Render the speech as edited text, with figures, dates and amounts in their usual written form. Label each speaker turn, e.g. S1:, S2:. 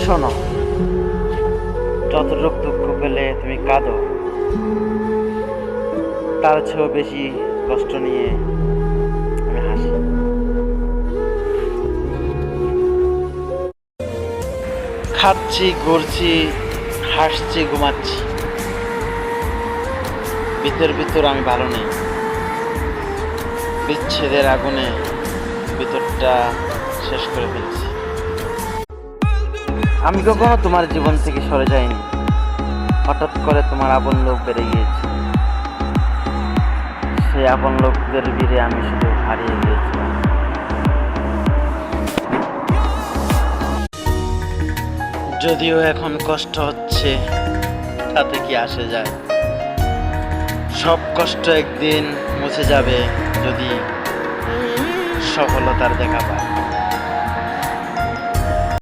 S1: শোনো, যতটুক দুঃখ পেলে তুমি কাঁদো, তার চেয়েও বেশি কষ্ট নিয়ে আমি হাসি। খাচ্ছি, ঘুরছি, হাসছি, ঘুমাচ্ছি, ভিতর ভিতর আমি ভালো নেই। বিচ্ছেদের আগুনে ভিতরটা শেষ করে ফেলছি। আমি কখনো তোমার জীবন থেকে সরে যাইনি, হঠাৎ করে তোমার আপন লোক বেড়ে গিয়েছে। সেই আপন লোকদের ভিড়ে আমি শুধু হারিয়ে গিয়েছিলাম। যদিও এখন কষ্ট হচ্ছে, তাতে কি আসে যায়? সব কষ্ট একদিন মুছে যাবে যদি সফলতার দেখা পায়।